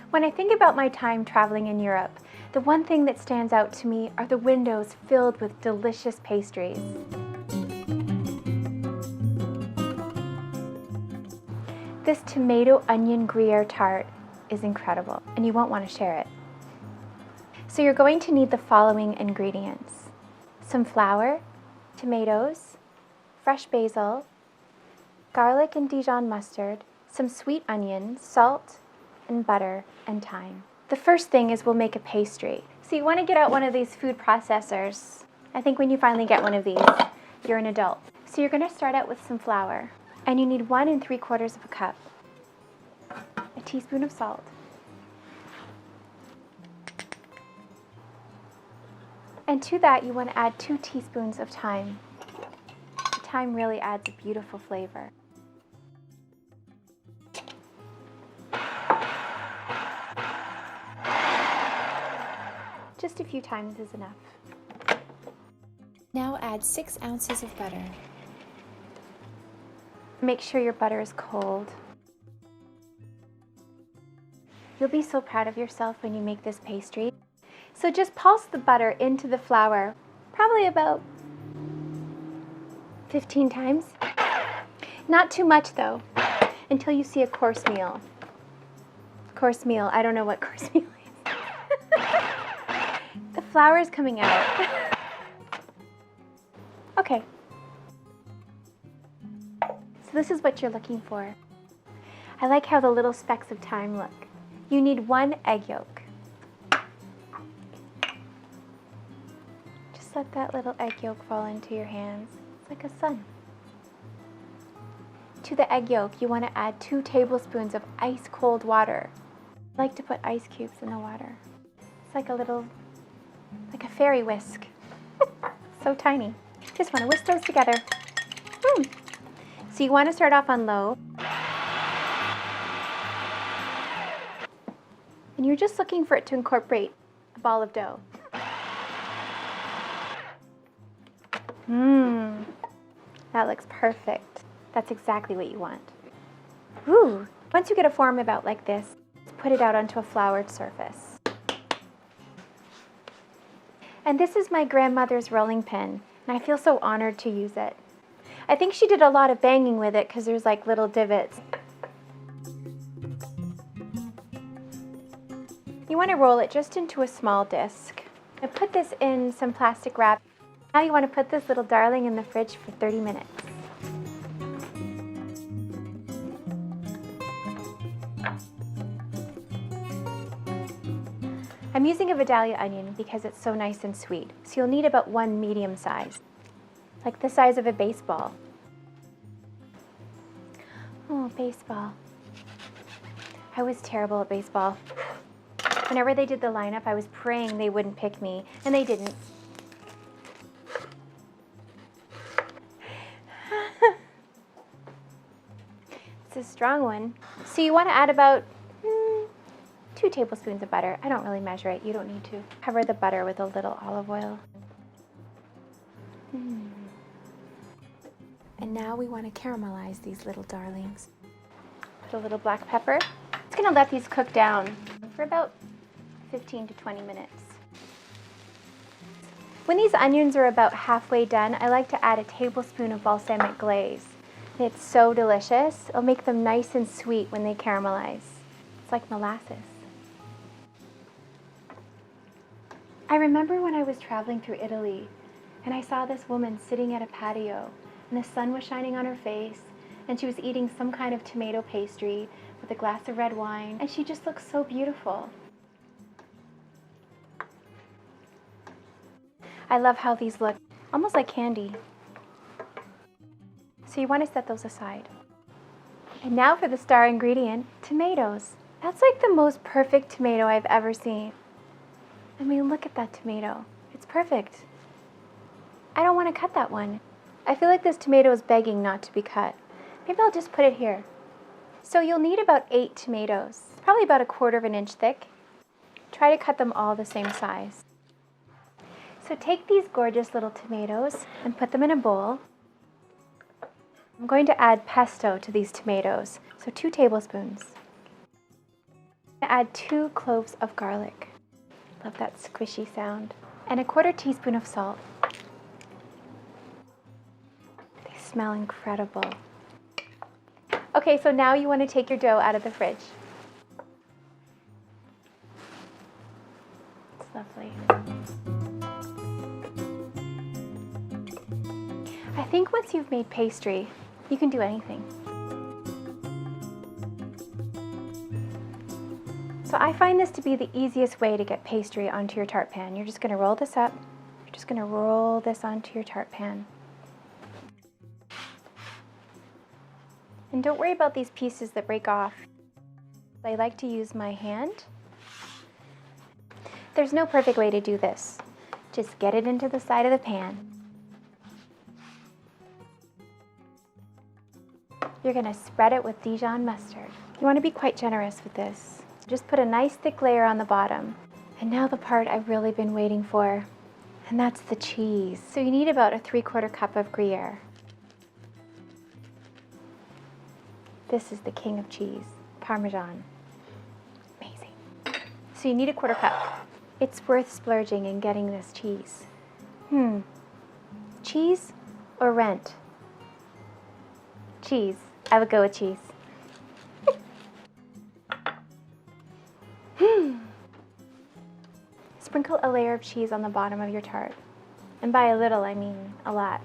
When I think about my time traveling in Europe, the one thing that stands out to me are the windows filled with delicious pastries. This Tomato Onion Gruyere Tart is incredible, and you won't want to share it. So you're going to need the following ingredients: some flour, tomatoes, fresh basil, garlic and Dijon mustard, some sweet onions, salt, and butter and thyme. The first thing is we'll make a pastry. So you want to get out one of these food processors. I think when you finally get one of these, you're an adult. So you're going to start out with some flour, and you need 1 3/4 cup, a teaspoon of salt, and to that you want to add 2 teaspoons of thyme. Thyme really adds a beautiful flavor. Just a few times is enough. Now add 6 ounces of butter. Make sure your butter is cold. You'll be so proud of yourself when you make this pastry. So just pulse the butter into the flour, probably about 15 times. Not too much though, until you see a course meal. Course meal, I don't know what course meal is. The flour is coming out. Okay. So this is what you're looking for. I like how the little specks of thyme look. You need 1 egg yolk. Just let that little egg yolk fall into your hands. It's like a sun. To the egg yolk, you want to add 2 tablespoons of ice cold water. I like to put ice cubes in the water. It's like a little, like a fairy whisk. So tiny. Just want to whisk those together. So you want to start off on low. And you're just looking for it to incorporate a ball of dough. That looks perfect. That's exactly what you want. Ooh. Once you get a form about like this, put it out onto a floured surface. And this is my grandmother's rolling pin, and I feel so honored to use it. I think she did a lot of banging with it because there's like little divots. You want to roll it just into a small disc. Now put this in some plastic wrap. Now you want to put this little darling in the fridge for 30 minutes. I'm using a Vidalia onion because it's so nice and sweet, so you'll need about 1 medium size, like the size of a baseball. Oh, baseball. I was terrible at baseball. Whenever they did the lineup, I was praying they wouldn't pick me, and they didn't. It's a strong one. So you want to add about 2 tablespoons of butter. I don't really measure it. You don't need to. Cover the butter with a little olive oil. And now we want to caramelize these little darlings. Put a little black pepper. It's going to let these cook down for about 15 to 20 minutes. When these onions are about halfway done, I like to add a tablespoon of balsamic glaze. It's so delicious. It'll make them nice and sweet when they caramelize. It's like molasses. I remember when I was traveling through Italy and I saw this woman sitting at a patio and the sun was shining on her face, and she was eating some kind of tomato pastry with a glass of red wine, and she just looked so beautiful. I love how these look, almost like candy. So you want to set those aside. And now for the star ingredient, tomatoes. That's like the most perfect tomato I've ever seen. I mean, look at that tomato. It's perfect. I don't want to cut that one. I feel like this tomato is begging not to be cut. Maybe I'll just put it here. So you'll need about 8 tomatoes, probably about 1/4 of an inch thick. Try to cut them all the same size. So take these gorgeous little tomatoes and put them in a bowl. I'm going to add pesto to these tomatoes, so 2 tablespoons. Add 2 cloves of garlic. Love that squishy sound. And 1/4 teaspoon of salt. They smell incredible. Okay, so now you want to take your dough out of the fridge. It's lovely. I think once you've made pastry, you can do anything. So I find this to be the easiest way to get pastry onto your tart pan. You're just going to roll this up. You're just going to roll this onto your tart pan. And don't worry about these pieces that break off. I like to use my hand. There's no perfect way to do this. Just get it into the side of the pan. You're going to spread it with Dijon mustard. You want to be quite generous with this. Just put a nice thick layer on the bottom. And now the part I've really been waiting for, and that's the cheese. So you need about 3/4 cup of Gruyere. This is the king of cheese, Parmesan. Amazing. So you need 1/4 cup. It's worth splurging and getting this cheese. Cheese or rent? Cheese. I would go with cheese. Sprinkle a layer of cheese on the bottom of your tart. And by a little, I mean a lot.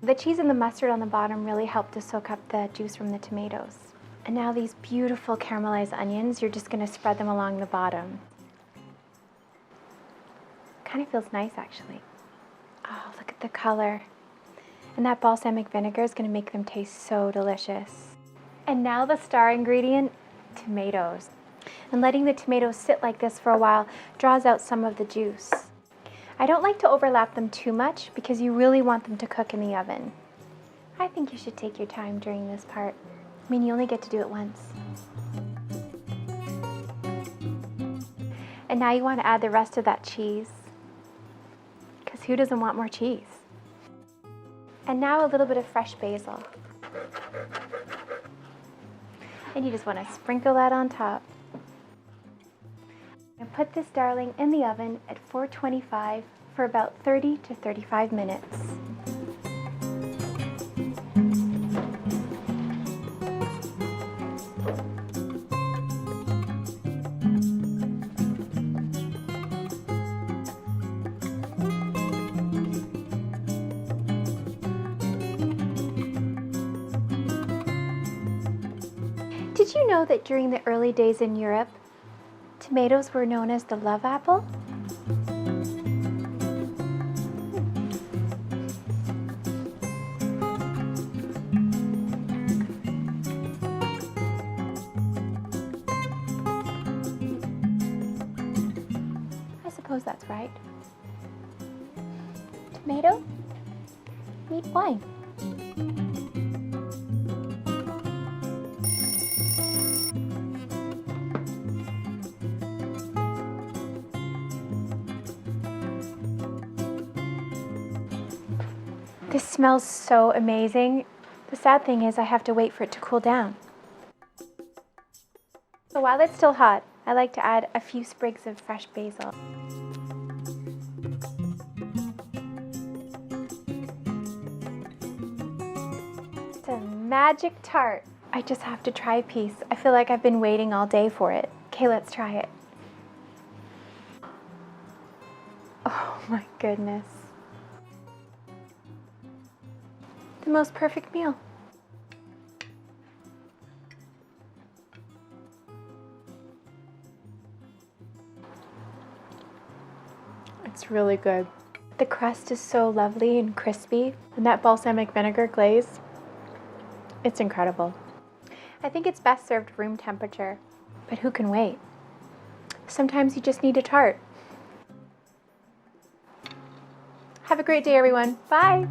The cheese and the mustard on the bottom really help to soak up the juice from the tomatoes. And now these beautiful caramelized onions, you're just going to spread them along the bottom. Kind of feels nice, actually. Oh, look at the color. And that balsamic vinegar is going to make them taste so delicious. And now the star ingredient, tomatoes. And letting the tomatoes sit like this for a while draws out some of the juice. I don't like to overlap them too much because you really want them to cook in the oven. I think you should take your time during this part. I mean, you only get to do it once. And now you want to add the rest of that cheese, because who doesn't want more cheese? And now a little bit of fresh basil. And you just want to sprinkle that on top. And put this darling in the oven at 425 for about 30 to 35 minutes. Did you know that during the early days in Europe, tomatoes were known as the love apple? I suppose that's right. Tomato, meet wine. This smells so amazing. The sad thing is I have to wait for it to cool down. So while it's still hot, I like to add a few sprigs of fresh basil. It's a magic tart. I just have to try a piece. I feel like I've been waiting all day for it. Okay, let's try it. Oh my goodness. The most perfect meal. It's really good. The crust is so lovely and crispy, and that balsamic vinegar glaze, it's incredible. I think it's best served room temperature, but who can wait? Sometimes you just need a tart. Have a great day, everyone. Bye.